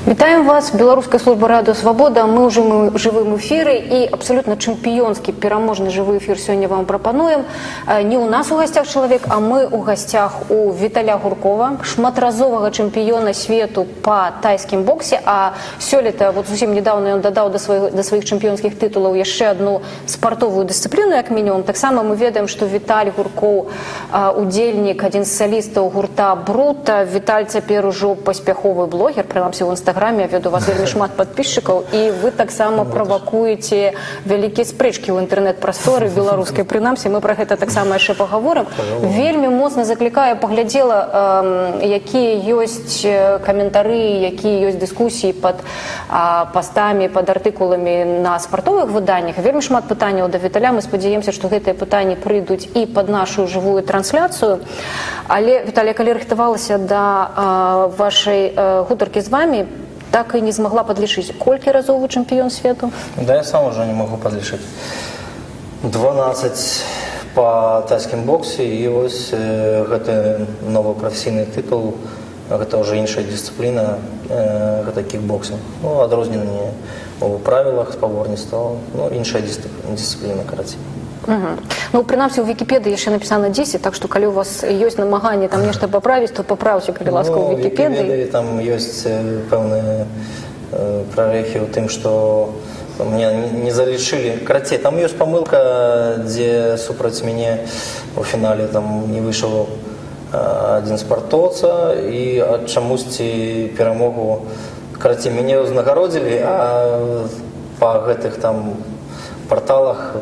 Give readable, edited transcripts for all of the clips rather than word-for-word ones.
Вітаем вас, беларуская служба радыё Свабода. Мы ўжо ў жывым эфіры і абсалютна чэмпіёнскі пераможны жывы эфір сёння вам прапануем. Не ў нас у гасцях чалавек, а мы ў гасцях у Віталя Гуркова, шматразовага чэмпіёна свету па тайскім боксе, а сёлета, вот зусім недавно ён дадаў да сваіх чэмпіёнскіх тытулаў яшчэ адну спартовую дысцыпліну, як мінімум. Таксама мы ведаем, што Віталь Гуркоў удзельнік, адзін з салістаў гурта Брута. Віталь цяпер ужо паспяховы блогер, прынамсі ў інстаграме. Я веду у вас вельмі шмат подписчиков, и вы таксама правакуеце вялікія спрэчкі ў інтэрнэт-прасторы беларускай. Прынамсі, мы пра гэта таксама яшчэ пагаворым. Вельмі моцна заклікаю, паглядзела, якія ёсць каментары, якія ёсць дыскусіі пад пастамі, пад артыкуламі на спартовых выданнях. Вельмі шмат пытанняў да Віталя. Мы спадзяемся, што гэтыя пытанні прыйдуць і пад нашу жывую трансляцыю. Але, Віталь, калі рыхтавалася да вашай гутаркі з вами, так и не смогла подлічыць. Колькі разоў вы чэмпіён свету? Да, я сам уже не могу подлічыць. 12 по тайскім боксе, і вось гэты новы прафесійны тытул, гэта уже іншая дысцыпліна, гэта кікбоксінг. Ну, адрозненне у правілах спаборніцтва, ну, іншая дысцыпліна, карацей. Ну, прынамсі, у Вікіпедыі яшчэ напісана 10, так што калі у вас ёсць намаганне там нешта паправіць, то паправце, калі ласка, у Вікіпедыі. Там ёсць пэўныя прарэхі ў тым, што мне не залічылі. Карацей, там ёсць памылка, дзе супраць мяне у фінале там не выйшаў адзін спартоўца, і ад чамусьці перамогу, карацей, мяне ўзнагародзілі, а па гэтых там парталах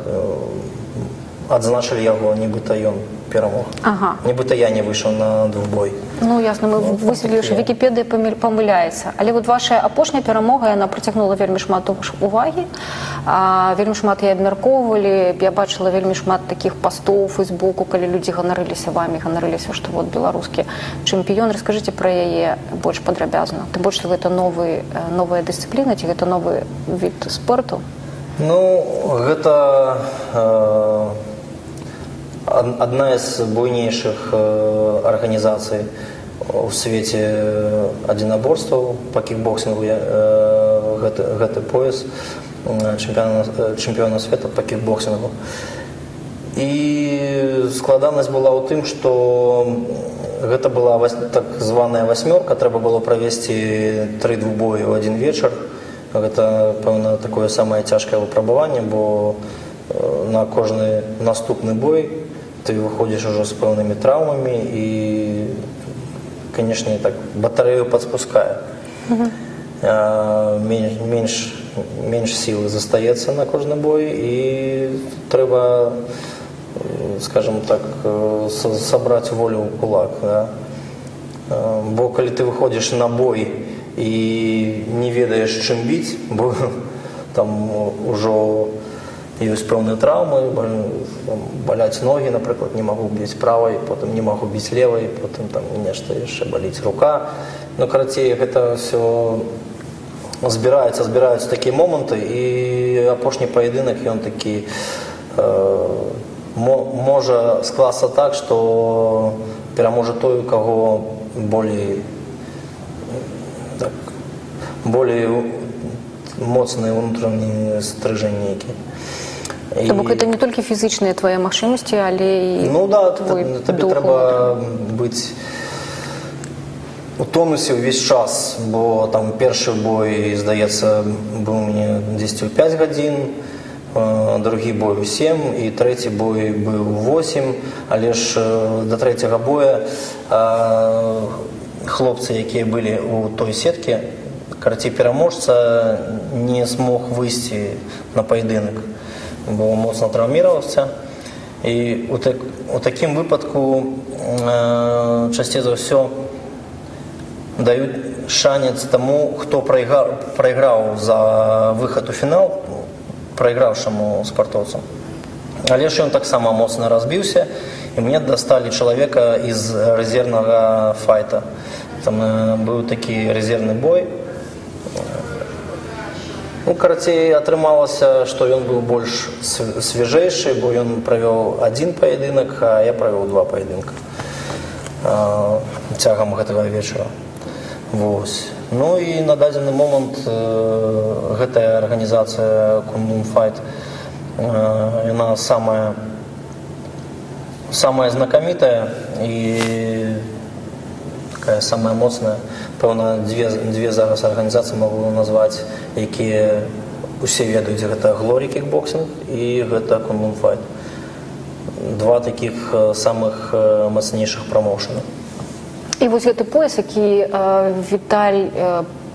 адзначылі яго, нібыта ён перамог. Ага. Нібыта я не выйшаў на двубой. Ну, ясна, мы высветлілі, што Вікіпедыя памыляецца. Але вот ваша апошняя перамога, яна прыцягнула вельмі шмат увагі, вельмі шмат яе абмяркоўвалі, я бачыла вельмі шмат такіх пастоў у Фейсбуку, калі людзі ганарыліся вамі, ганарыліся, што вот беларускі чэмпіён. Раскажыце пра яе больш падрабязна. Тым больш, што гэта новая дысцыпліна, ці гэта новы від спорту? Ну, гэта адна з буйнейшых арганізацый у свеце адзінаборстваў па кікбоксінгу. Гэты пояс чэмпіёна свету па кікбоксінгу. І складанасць была ў тым, што гэта была так званая васьмёрка, трэба было правесці 3 двубоі ў адзін вечар. Гэта, пэўна, такое самае цяжкае выпрабаванне, бо на кожны наступны бой ты выходзіш ужо з пэўнымі траўмамі і, канешне, так батарэю падспускае. Менш сілы застаецца на кожны бой, і трэба, скажем так, сабраць волю ў кулак. Бо калі ты выходзіш на бой і не ведаеш, чым біць, бо там ужо ёсць пэўныя траўмы, баляць ногі, напрыклад, не магу біць правай, потым не магу біць левай, потым там нешта яшчэ баліць рука. Ну, карацей, гэта ўсё збіраюцца такія моманты, і апошні паядынак, ён такі можа скласться так, што пераможа той, у каго болей моцныя ўнутраныя стрыжні нейкія. То бок гэта не толькі фізычныя твае магчымасці, але і ну да, твой табе трэба быць у тонусе ўвесь час, бо там першы бой, здаецца, быў у мяне 10 у 5 гадзін, другі бой у 7, і трэці бой быў у 8, але ж да трэцяга боя хлопцы, якія былі ў той сетке, карацей, пераможца не смог выйсці на паядынак, бо моцна траўміраваўся. І у такім выпадку часцей за ўсё даюць шанец таму, хто прайграў за выхад у фінал, прайграўшаму спартоўцу. Але ж ён таксама моцна разбіўся, і мне дасталі чалавека з рэзервнага файта. Там быў такі рэзервны бой. Ну, карацей, атрымалася, што ён быў больш свежэйшы, бо ён правёў адзін паядынак, а я правёў 2 паядынка цягам гэтага вечара. Ну і на дадзены момант гэтая арганізацыя Kundun Fight, яна самая знакамітая і такая самая моцная. Пэўна, дзве зараз арганізацыі могу назваць, якія усе ведаюць. Гэта Glory Kickboxing і гэта Kundun Fight. Два такіх самых мацнейшых прамоушана. І вось гэты пояс, які Віталь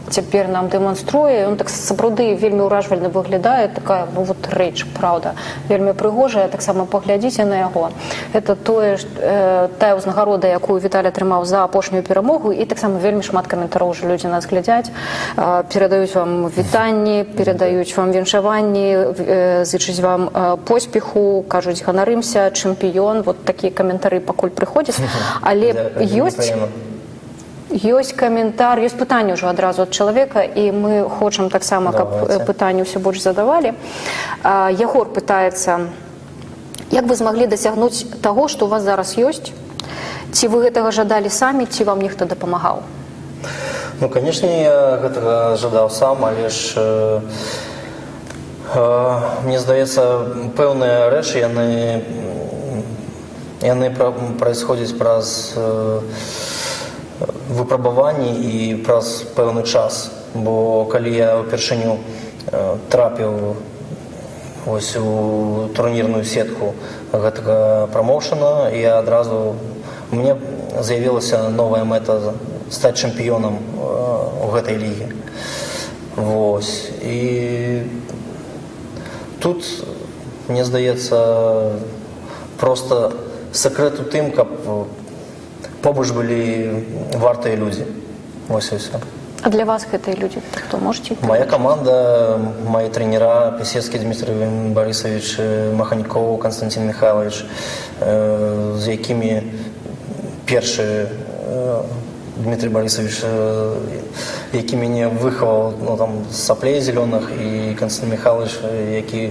цяпер нам дэманструе, ён так сапраўды вельмі ўражвальна выглядае, такая рэч, праўда, вельмі прыгожая, таксама паглядзіце на яго. Это тая ўзнагарода, якую Віталь атрымаў за апошнюю перамогу, і таксама вельмі шмат каментароў ўжо людзі нас глядзяць, перадаюць вам вітанні, перадаюць вам віншаванні, зычаць вам поспеху, кажуць, ганарымся, чэмпіён, вот такія каментары пакуль прыходзяць, але ёсць каментар, ёсць пытанне ўжо адразу ад чалавека, і мы хочам таксама, каб пытанні ўсё больш задавалі. Ягор пытаецца, як вы змаглі дасягнуць таго, што у вас зараз ёсць? Ці вы гэтага жадалі самі, ці вам нехта дапамагаў? Ну, канешне, я гэтага жадаў сам, але ж мне здаецца, пэўныя рэчы, яны праисходзяць праз выпрабаванні і праз пэўны час. Бо калі я ўпершыню трапіў вось у турнірную сетку гэтага прамоушана, я адразу, мне з'явілася новая мэта стаць чэмпіёнам у гэтай лігі. Вось. І тут, мне здаецца, проста сакрэт у тым, каб побач былі вартыя людзі. Вось і ўсё. А для вас гэтыя людзі хто, можете? Моя каманда, мои тренера, Песецкі Дмитрий Борисович, Маханьков Константин Михайлович, з якімі першы Дмитрий Борисович, які мяне выхаваў з саплей зелёных, і Константин Михайлович, які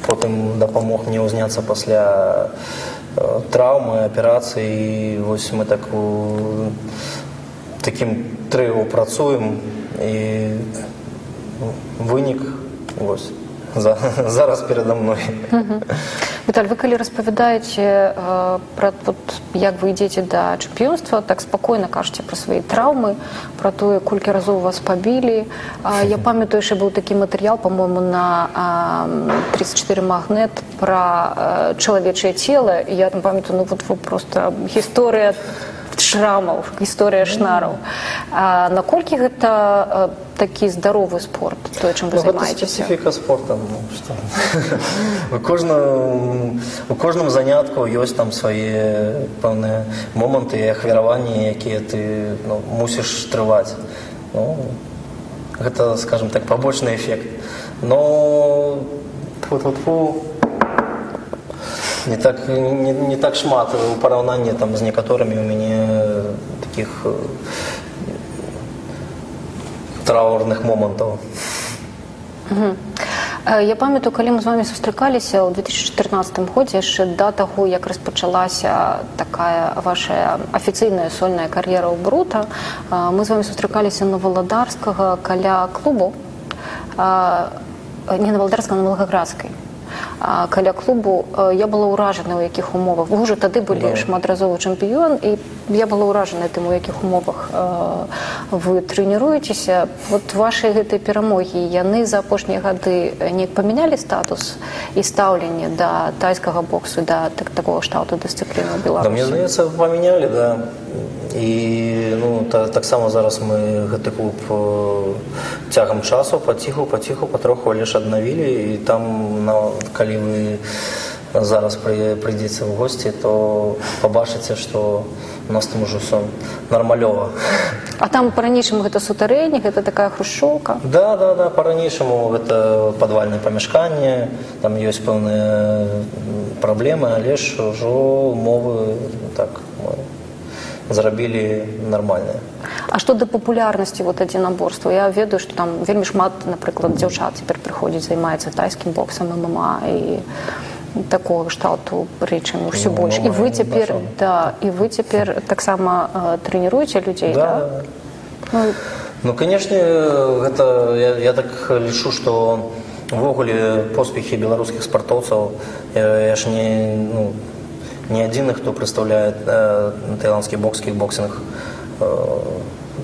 потым дапамог мне ўзняцца пасля траўмы, аперацыі. І вось мы такім трыо працуем, і вынік вось зараз перада мной. Віталь, вы калі распавядаеце пра як вы ідзеце да чэмпіёнства, так спакойна кажаце пра свае траўмы, пра тое, колькі разоў вас пабілі. Я памятаю, що быў такі матэрыял, па-мойму, на 34 магнет пра чалавечае цела. Я там памятаю, просто гісторыя шрамаў, гісторыя шнараў. Наколькі гэта такі здаровы спорт, тое, чым вы займаецеся? Гэта спецыфіка спорта. У кожным занятку ёсць там свае пэўныя моманты і ахвяраванні, якія ты мусіш трываць. Гэта, скажем так, побочны эфект. Но не так шмат у параўнанні з некаторымі у мяне такіх траурных момантаў. Я памятаю, калі мы з вами сустракаліся ў 2014 годзе, яшчэ да таго, як распачалася такая ваша афіцыйная сольная кар'ера ў Брута, мы з вами сустракаліся на Валадарскага каля клубу, не на Валадарскага, на Волгоградскай. Каля клубу. Я была ўражана, у якіх умовах. Вы ўжо тады былі шматразовы чэмпіён, і я была ўражана тым, у якіх умовах вы трэніруецеся. Вот ваши гэтыя перамогі, яны за апошнія гады неяк памянялі статус і стаўленне да тайскага боксу, да такого штату дысцыпліны ў Беларусі? Да, мне здаецца, памянялі, да. І таксама зараз мы гэты клуб цягам часу паціху, патроху, але ж аднавілі. І там, калі вы зараз прыйдзеце ў госці, то пабачыце, што у нас там ужо ўсё нармалёва. А там па-ранейшаму гэта сутарэнне, гэта такая хрушчоўка? Да, па-ранейшаму гэта падвальнае памяшканне, там ёсць пэўныя праблемы, але ж ужо умовы так зрабілі нармальныя. А што да папулярнасці адзінаборства? Я ведаю, што там вельмі шмат, напрыклад, дзяўчат цяпер прыходзіць, займаецца тайскім боксам, ММА і такого кшталту рэчамі ўсё больш. І вы цяпер таксама трэніруеце людзей, да? Ну, конечно, гэта, я так лічу, што увогуле поспехи беларускіх спартоўцаў, я ж не адзіны, хто прадстаўляе таіландскі бокс, кікбоксінг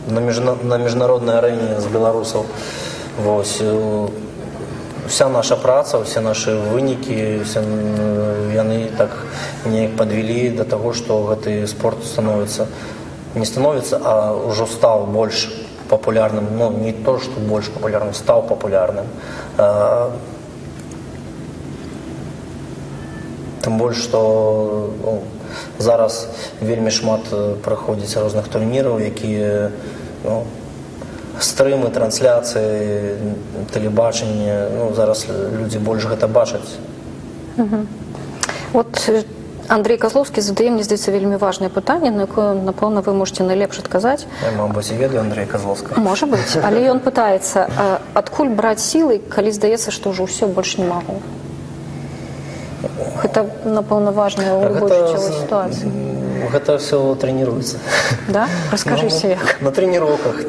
на міжнароднай арэне з беларусаў. Вось. Вся наша праца, все наши вынікі, яны так неяк падвялі да таго, што гэты спорт не становіцца, а ўжо стаў больш популярным, ну не то, что больше популярным, стал популярным. Тым больш, што зараз вельмі шмат праходзіць розных турніраў, якія стрымы, трансляцыі, тэлебачанне, зараз людзі больш гэта бачаць. Вот Андрей Козловский задае, мне здаецца, вельмі важнае пытанне, на якое, напэўна, вы можете найлепш адказаць. Я, мабыць, і ведаю Андрея Козловскага. Можа быць, але ён пытаецца, адкуль браць сілы, калі здаецца, што ўжо ўсё больш не магу? Гэта, напэўна, важная ў любой жыццёвай сітуацыі. Гэта ўсё трэніруецца. Да? Раскажыце як. На трэніроўках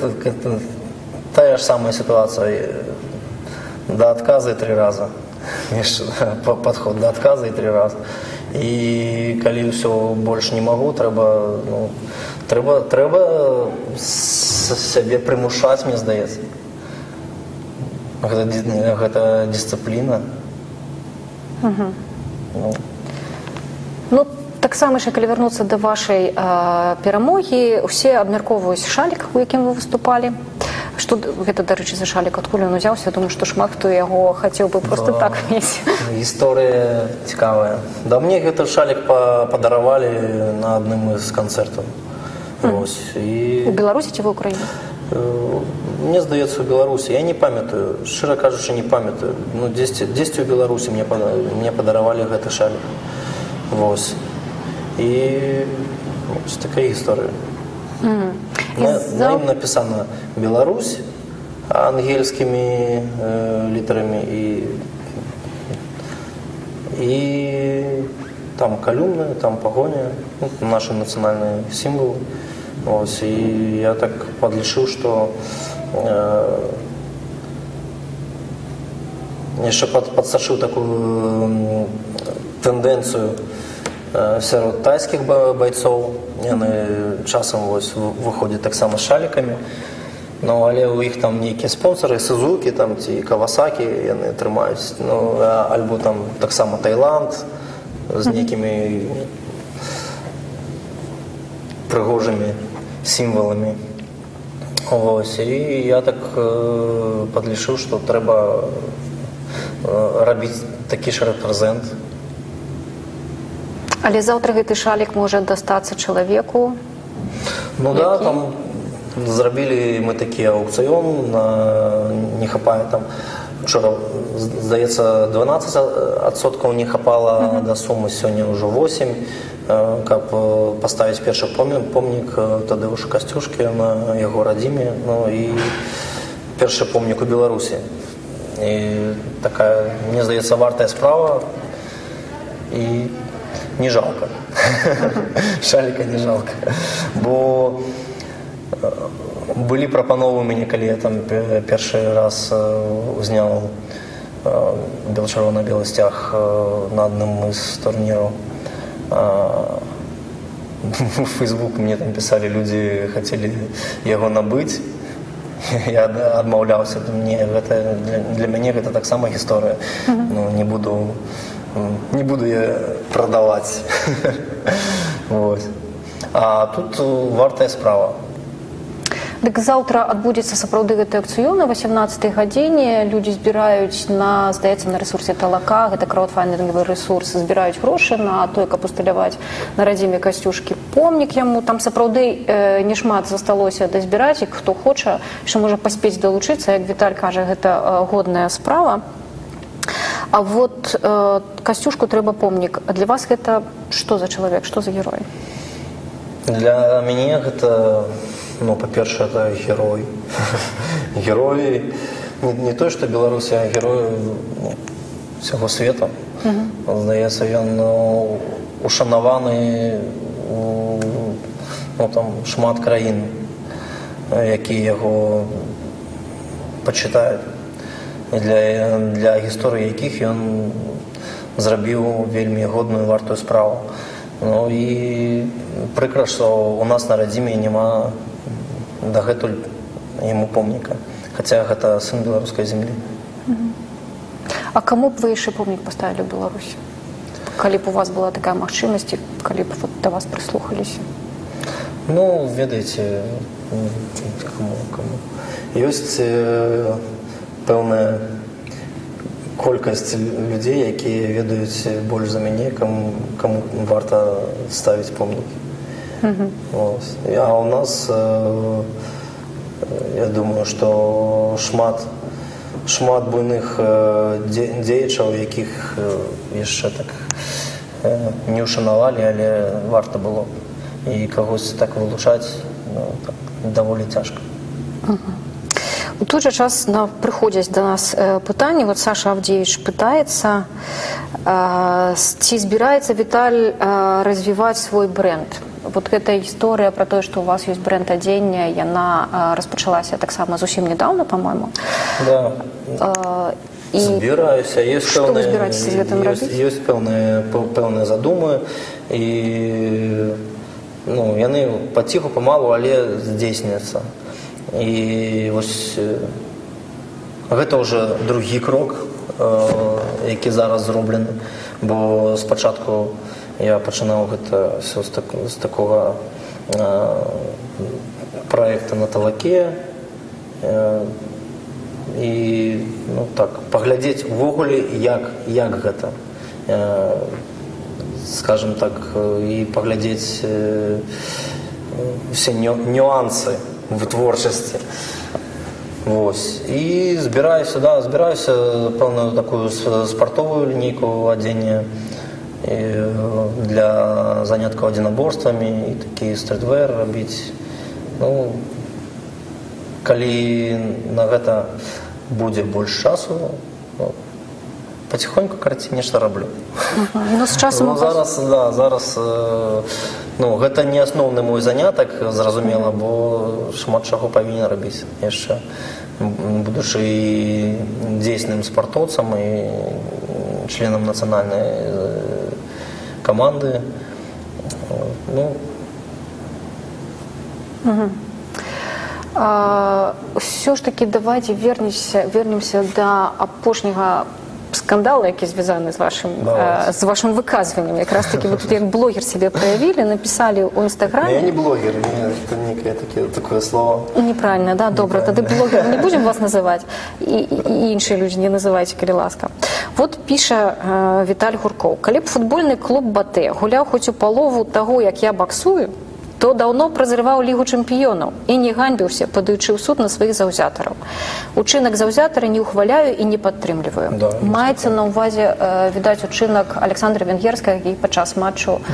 тая ж самая сітуацыя. Да адказа 3 раза. Падход да адказа 3 раза. І калі ўсё больш не магу, трэба сябе прымушаць, мне здаецца. Гэта дысцыпліна. Ну, таксама ж, калі вярнуцца да вашай перамогі, усе абмяркоўваюць шалік, у якім вы выступалі. Што гэта, дарэчы, за шалік, адкуль ён узяўся? Я думаю, што шмат хто яго хацеў бы просто так мець. Гісторыя цікавая. Да мне гэты шалік падаравалі на адным з канцэртаў. У Беларусі ці ва Ўкраіне? Мне здаецца, у Беларусі. Я не памятаю, шчыра кажучы, не памятаю. Ну, дзесьці у Беларусі мне падаравалі гэты шалік. Вось. І вось такая гісторыя. На ім напісана Беларусь ангельскімі літарамі і там калюмна, там пагоня, нашы нацыянальныя сімвалы. Ось, і я так падлічыў, што яшчэ падсачыў такую тэндэнцыю сярод тайскіх байцоў. Яны часам выходзяць таксама з шалікамі, але ў іх там нейкія спонсары, Сузукі ці Кавасакі, яны трымаюць, альбо там таксама Таіланд з нейкімі прыгожымі сімваламі. І я так падлічыў, што трэба рабіць такі ж рэпрэзент. Але заўтра гэты шалік можа дастацца чалавеку? Ну да, там зрабілі мы такі аукцыён, не хапае там, вчора, здаецца, 12% не хапала да сумы, сёння ўжо 8%, каб паставіць першы помнік Тадеушу Касцюшкі на яго радзіме, і першы помнік у Беларусі. І такая, мне здаецца, вартая справа, і не жалко. Шаліка не жалко. Бо былі прапановы мяне, калі я там першы раз узняў чырвона-белы сцяг на адным з турніраў. В Facebook мне там пісалі людзі, хацелі яго набыць. Я адмаўляўся. Для мяне гэта таксама гісторыя. Не буду я продаваць. А тут вартая справа. Дык заўтра адбудзецца сапраўды гэты аукцыён о 18-й гадзіне. Людзі збіраюць здаецца, на рэсурсе Талака, гэта краудфандынгавы рэсурс, збіраюць грошы на тое, каб усталяваць на радзіме Касцюшкі помнік яму. Там сапраўды нешмат засталося дазбіраць, і хто хоча, яшчэ можа паспець далучыцца. Як Віталь кажа, гэта годная справа. А вот Касцюшку трэба помнік. А для вас гэта што за чалавек, што за герой? Для мяне гэта, па-першае, это герой. Герой не той, што Беларусь, а герой усяго света. Здаецца, ён ушанаваны там шмат краін. які яго пачытаюць, і для гісторыі якіх ён зрабіў вельмі годную вартую справу. Ну і прыкра, што у нас на радзіме няма дагэтуль яму помніка, хаця гэта сын беларускай зямлі. А каму б вы яшчэ помнік паставілі ў Беларусі? Калі б у вас была такая магчымасць, калі б да вас прыслухаліся? Ну, ведаеце, каму? Ёсць пэўная колькасць людзей, якія ведаюць больш за мяне, каму варта ставіць помнікі. А у нас, я думаю, што шмат буйных дзеячаў, якіх яшчэ так не ўшанавалі, але варта было. І кагось так вылучаць даволі цяжка. У той же час прыходзяць да нас пытанні. Вот Саша Авдеевич пытаецца, ці збіраецца Віталь развіваць свой бренд. Вот гэта гісторыя пра тое, што у вас ёсць бренд адзення, яна распачалася таксама зусім нядаўна, па-мойму. Да. Збіраюся. Што вы збіраецеся з гэтым рабіць? Ёсць пэўныя задумы, і яны паціху, памалу, але здзейсняцца. І вось гэта ўжо другі крок, які зараз зроблены, бо спачатку я пачынаў гэта все з такога праекта на талаке, і паглядзець увогуле, як гэта, скажем так, і паглядзець усе нюансы вытворчасці. Вось. І збіраюся пэўную такую спартовую лінейку адзення для заняткаў адзінаборствамі і такі стрітвер рабіць. Ну, калі на гэта будзе больш часу, паціхоньку, карацей, нешта раблю. Ну, з часам зараз гэта не асноўны мой занятак, зразумела, бо шмат чаго павінен рабіць яшчэ, будучы і дзейсным спартоўцам, і членам нацыянальнай каманды. Усё ж такі давайце вернемся да апошняга скандала, які звязаны з вашим выказваннем. Якраз таки вы тут як блогер себе проявили, написали у Инстаграме. Я не блогер, это некое такое слово. Неправильно, да? Добре, тады блогером не будем вас называть, и іншыя люди не называйте, калі ласка. Вот піша Віталь Гуркоў: калі б футбольны клуб «Батэ» гуляў хоць у палову таго, як я баксую, то даўно празрываў лігу чэмпіёнаў і не ганьбіўся, падаючы ў суд на сваіх заўзятараў. Учынак заўзятара не ўхваляю і не падтрымліваю. Маецца на ўвазе, відаць, учынак Александра Венгерскага, які падчас матчу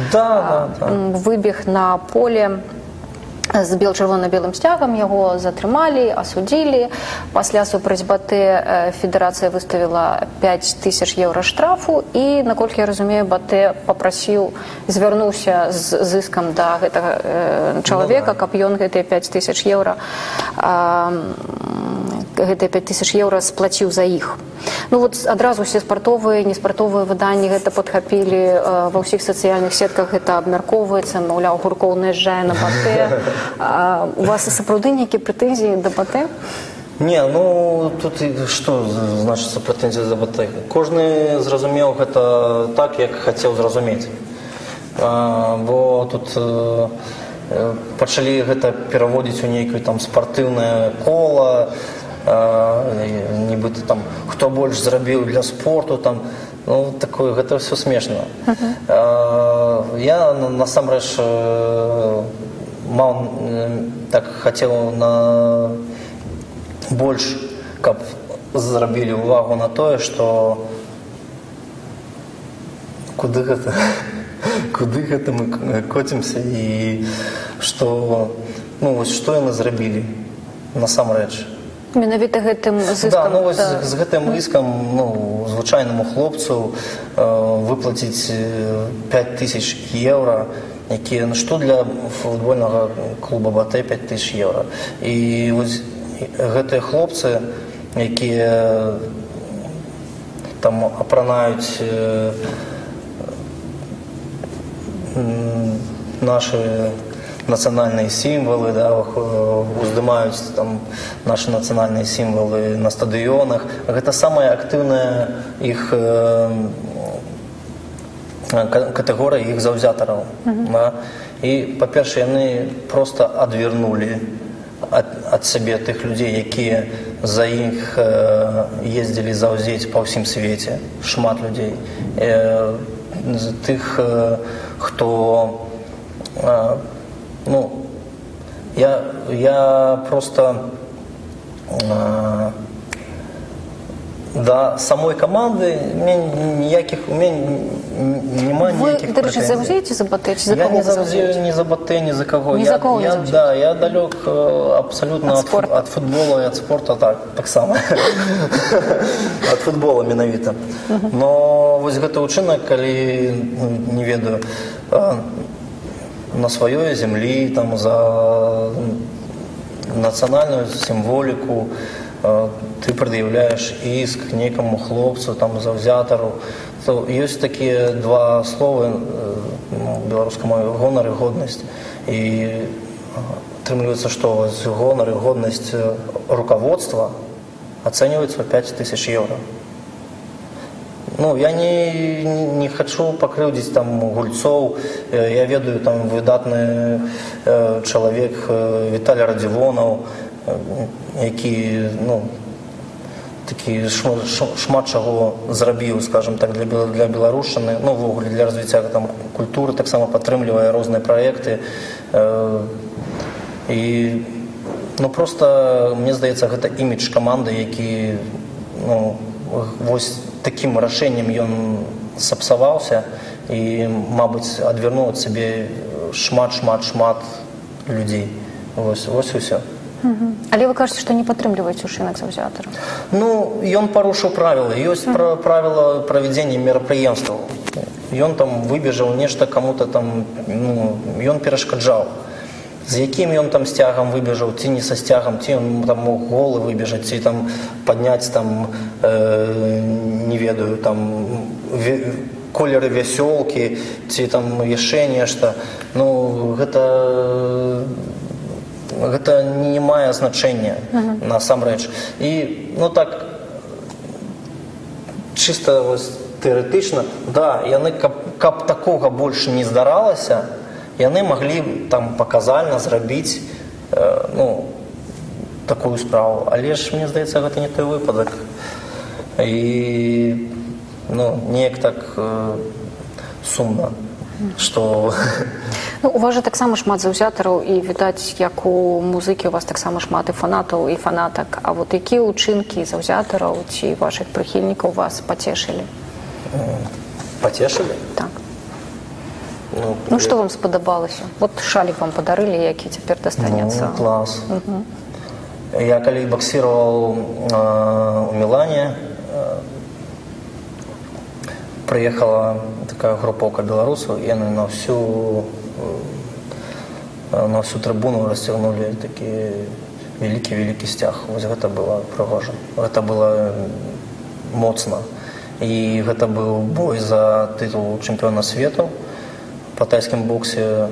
выбег на поле з чырвона-белым сцягам, яго затрымалі, асудзілі. Пасля супраць Батэ федэрацыя выставіла 5000 еўра штрафу, і, наколькі я разумею, Батэ папрасіў, звярнуўся з зыскам да гэтага чалавека, каб ён гэтыя 5000 еўра сплаціў за іх. Ну вот адразу усе спартовыя, неспартовыя выданні гэта падхапілі, ва ўсіх сацыяльных сетках гэта абмяркоўваецца, маўляў, Гуркоў наязджае на Батэ. У вас сапраўды нейкія прэтэнзіі да Батэ? Не, ну тут што значыцца прэтэнзіі да Батэ? Кожны зразумеў гэта так, як хацеў зразумець. Бо тут пачалі гэта пераводзіць у нейкае там спартыўнае кола, нібыта там хто больш зрабіў для спорту, там, ну такое, гэта все смешна. Я насамрэч так хацеў на больш, каб зрабілі ўвагу на тое, што куды гэта мы коцімся, і што, ну вось што яны зрабілі насамрэч. Менавіта гэтым зыскам? Да, ну вось з гэтым іскам, ну, звычайнаму хлопцу выплаціць 5000 еўра, якія, што для футбольнага клуба БАТЭ 5000 евро. І вось гэтыя хлопцы, якія там апранаюць наши нацыянальныя сімвалы, да, уздымаюць там наши нацыянальныя сімвалы на стадыёнах. Гэта самая актыўная іх катэгорыя іх заўзятараў. Да? І, па-першае, яны проста адвярнулі ад сябе тых людзей, якія за іх ездзілі заўзець па ўсім свеце. Шмат людзей. Тых, хто... Ну, я просто до самой команды у меня нема ніяких претензий. Вы, до речі, завзеете за БАТЭ? Чи за я кого не завзею ни за БАТЭ, ни за кого. Ни за кого не завзеете? Да, я далек абсолютно от футбола и от спорта, так само. От футбола менавіта. Но вось гэты ўчынак, калі, не ведаю, на сваёй зямлі, там, за нацыянальную сімволіку ты прад'яўляеш іск нейкаму хлопцу, там, заўзятару, то ёсць такія два словы беларускай мове: гонар і годнасць. І атрымліваецца, што гонар і годнасць руководства ацэньваюцца ў 5000 евро. Ну, я не хочу пакрыўдзіць там гульцоў. Я ведаю, там выдатны чалавек Віталій Радзівонаў, які, ну, такі шмат чаго зрабіў, скажем так, для беларушчыны, ну, ввогуле для развіцця там культуры, таксама падтрымлівае розныя праекты. І, ну, просто, мне здаецца, гэта імідж каманды, які, ну, вось таким рашэннем ён сапсаваўся і, мабыць, адвярнуў ад сябе шмат людзей. Вось і ўсё. Але вы кажаце, што не падтрымліваеце ўчынак заўзятара? Ну, ён парушыў правілы. Ёсць правіла правядзення мерапрыемстваў. Ён там выбежаў нешта каму-то там, ну, ён перашкаджаў. З якім ён там сцягам выбежаў, ці не са сцягам, ці ён там мог голы выбежаць, ці там падняць там, не ведаю, там колеры вясёлкі, ці там яшчэ нешта. Ну, гэта не мае значэння насамрэч. І, ну так, чыста тэарэтычна, да, яны, каб такога больш не здаралася, яны маглі там паказальна зрабіць, ну, такую справу. Але ж, мне здаецца, гэта не той выпадак. І, ну, неяк так сумна, што... Ну, у вас жа таксама шмат заўзятараў, і, відаць, як у музыкі, у вас таксама шмат і фанатаў, і фанатак. А вот якія ўчынкі заўзятараў ці вашых прыхільнікаў вас пацешылі? Пацешылі? Так. Ну, што вам спадабалася? Вот шалік вам падарылі, які цяпер дастанецца. Ну, клас. Я калі баксировал у Мілане, прыехала такая групоўка беларусаў, і яны на всю трыбуну расцягнулі такі вялікі сцяг. Вось гэта было прыгожа. Гэта было моцна. І гэта быў бой за тытул чэмпіёна свету по тайскім боксе.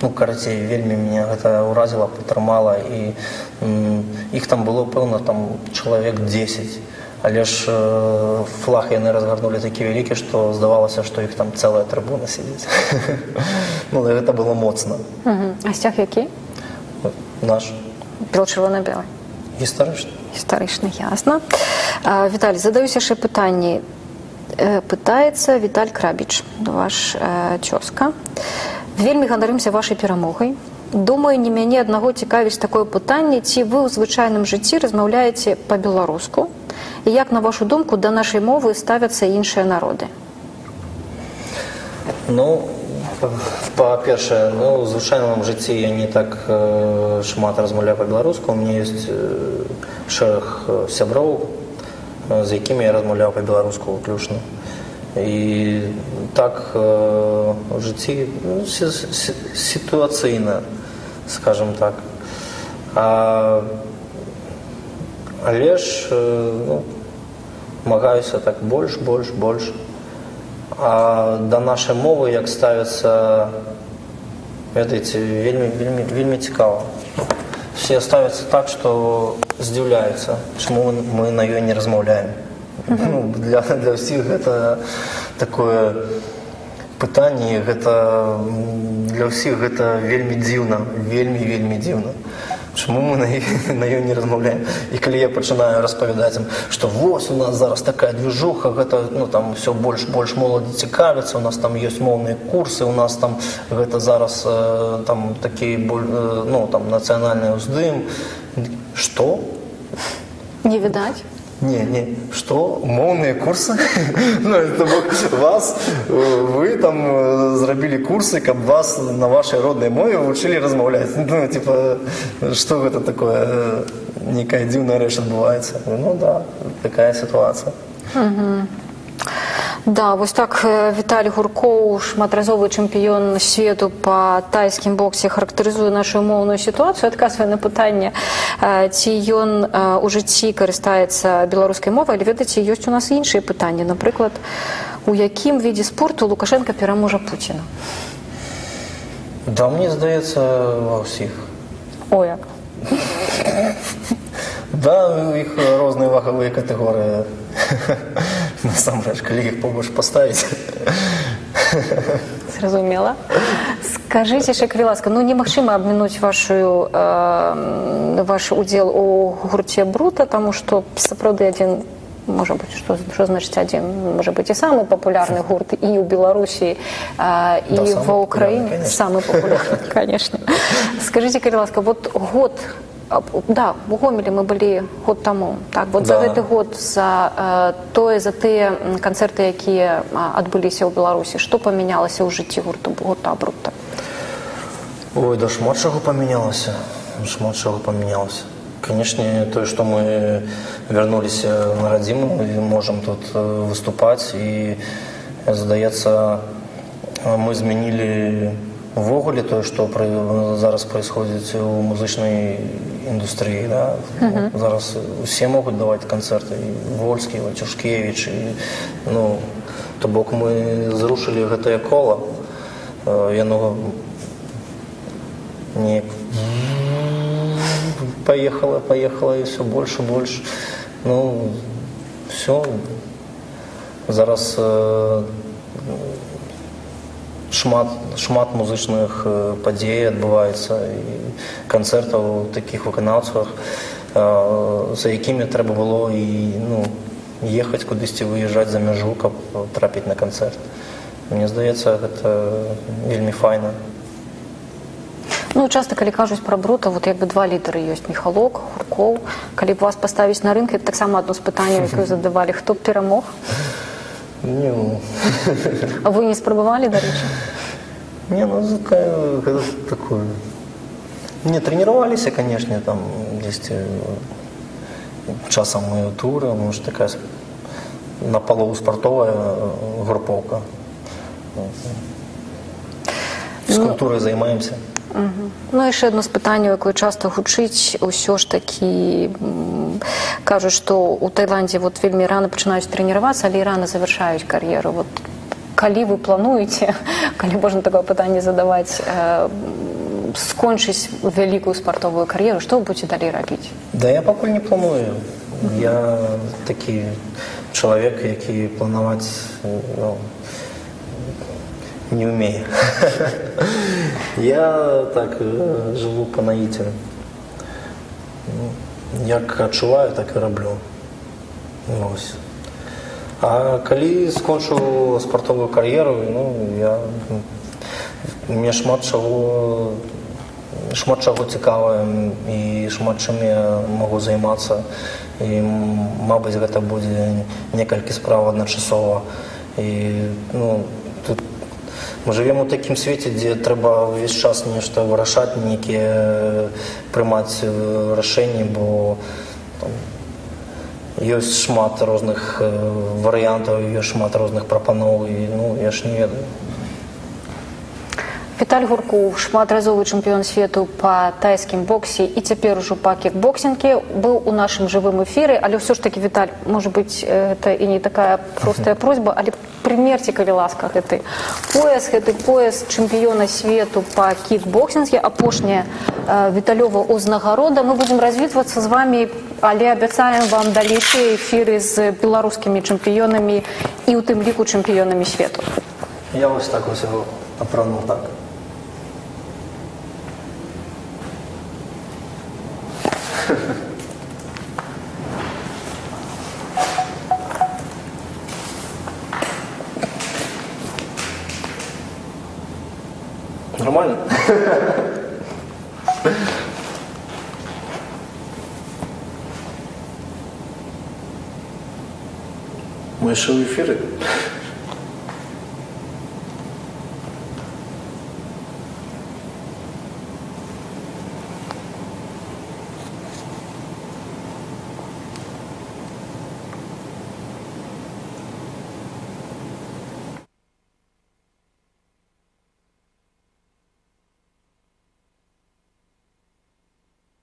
Ну, карацей, вельмі мяне гэта ўразіла, падтрымала, і іх там было, пэўна, там чалавек 10. Але ж флаг яны разгарнулі такі вялікі, што здавалася, што іх там цэлая трыбуна сидзіць. Ну, гэта было моцна. А сцяг які? Наш. Бел-чырвона-белы. Гістарычны. Гістарычны, ясна. Віталій, задаюсь яшчэ пытанні. Пытаецца Віталь Крабіч, ваш цёзка. Вельмі ганарымся вашай перамогай. Думаю, не мяне аднаго цікавіць такое пытанне, ці вы ў звычайным жыцці размаўляеце па-беларуску, і як, на вашу думку, да нашай мовы ставяцца іншыя народы? Ну, па-першае, ну, в звычайным жыцці я не так шмат размаўляю па-беларуску. У меня ёсць шэраг сяброў, з якімі я размаўляю па-беларуску выключна. І так в житті ситуаційно, скажімо так. Але ж намагаюся так більше. А до нашої мови, як ставиться, ведаеце, вельми цікаво. Всі ставляться так, що здивляються, чому ми на ёй не розмовляємо. Для всіх це таке питання, для всіх це вельми дивно, вельми дивно. Чому ми на ёй не розмовляємо? І коли я починаю розповідати їм, що ось у нас зараз така движуха, там все більш молоді цікавиться, у нас там є мовні курси, у нас там зараз там такий національний уздим. Що? Не видать. Не, что? Мовные курсы? Это вы там зробили курсы, как вас на вашей родной мове учили размовлять. Что это такое? Некая дивная речь отбывается. Да, такая ситуация. Да, вось так Віталій Гуркоў, шматразовы чэмпіён свету па тайскім боксе, характарызуе нашу моўную сітуацыю, адказвае на пытанне, ці ён у жыцці карыстаецца беларускай мовай, але ведаеце, ёсць у нас іншыя пытанні. Напрыклад, у якім відзе спорту Лукашенко пераможа Пуціна? Да, мне здаецца, ва ўсіх. О, як? Да, у іх розныя вагавыя катэгорыі. Насамрэч, калі іх побольш паставіць. Зразумела. Скажыце, калі ласка, немагчыма абмінуць ваш удзел у гурце «Брута», таму што сапраўды адзін, можа быць, што значыць адзін, можа быць і самы папулярны гурт і ў Беларусі, і ва ўкраіне. Самы папулярны, конечно. Скажыце, калі ласка, вот год. Да, у Гомелі мы былі год таму. Так, вот за гэты год, за тыя канцэрты, якія адбыліся ў Беларусі, што памянялася ў жыцці гурта «Брута»? Ой, да шмат чаго памянялася. Канешне, тое, што мы вярнуліся на радзіму і можам тут выступаць, і, здаецца, мы змянілі увогуле тое, што зараз происходит у музычнай індустрыі. Зараз усе могуць даваць канцэрты, і Вольскі, і Вальчушкевіч, то бок мы зрушылі гэтае кола, яно неяк паехала і ўсё больш. Все, зараз шмат музычных падзей адбываецца і канцэртаў такіх выканаўцах, за якімі трэба было і ехаць кудысьці, выязджаць за мяжу, каб трапіць на канцэрт. Мне здаецца, гэта вельмі файна. Часта, калі кажуць пра «Брута», вот як бы два лідары ёсць: Міхалок, Гуркоў. Калі б вас паставіць на рынку, это таксама адно з пытанняў, якое задавалі, хто б перамог? А вы не спрабавалі, дарэчы? Гэта такое. Не, тренироваліся, канешне, там дзесьці часам мы туры, может, такая напалову спартовая групоўка. Фізкультурай займаемся. Яшчэ адно з пытанняў, якое часта гучыць, усё ж такі кажуць, што ў Таіландзе вельмі рана пачынаюць трэніравацца, але і рана завяршаюць кар'еру. Калі вы плануеце, калі можна такое пытанне задаваць, скончыць вялікую спартовую кар'еру, што вы будзеце далей рабіць? Да я пакуль не планую. Я такі чалавек, які планаваць не умею. Я так живу по наитию. Як адчуваю, так і раблю. А калі скончу спартовую кар'еру, мне шмат чаго цікавае і шмат чым я магу займацца. І, мабыць, гэта будзе некалькі справ адначасова. І, тут мы живем у такім свеце, дзе трэба ўвесь час нешта вырашаць, нейкія прымаць рашэнні, бо Ёсць шмат розных варыянтаў, ёсць шмат розных прапаноў, і я ж не ведаю. Віталь Гуркоў, шматразовы чэмпіён свету па тайскім боксе і цяпер ужо па кікбоксінге, быў у нашым жывым эфіры, але ўсё ж такі, Віталь, можа быць, гэта і не такая простая просьба, але прымерце, калі ласка, гэты пояс чэмпіёна свету па кікбоксінге, апошняя Віталёва ўзнагарода. Мы будзем развітвацца з вами, але абяцаем вам далейшыя эфіры з беларускімі чэмпіёнамі і ў тым ліку чэмпіёнамі свету. Я вось так вось яго апрануў так. Нормально? Мы еще в эфире.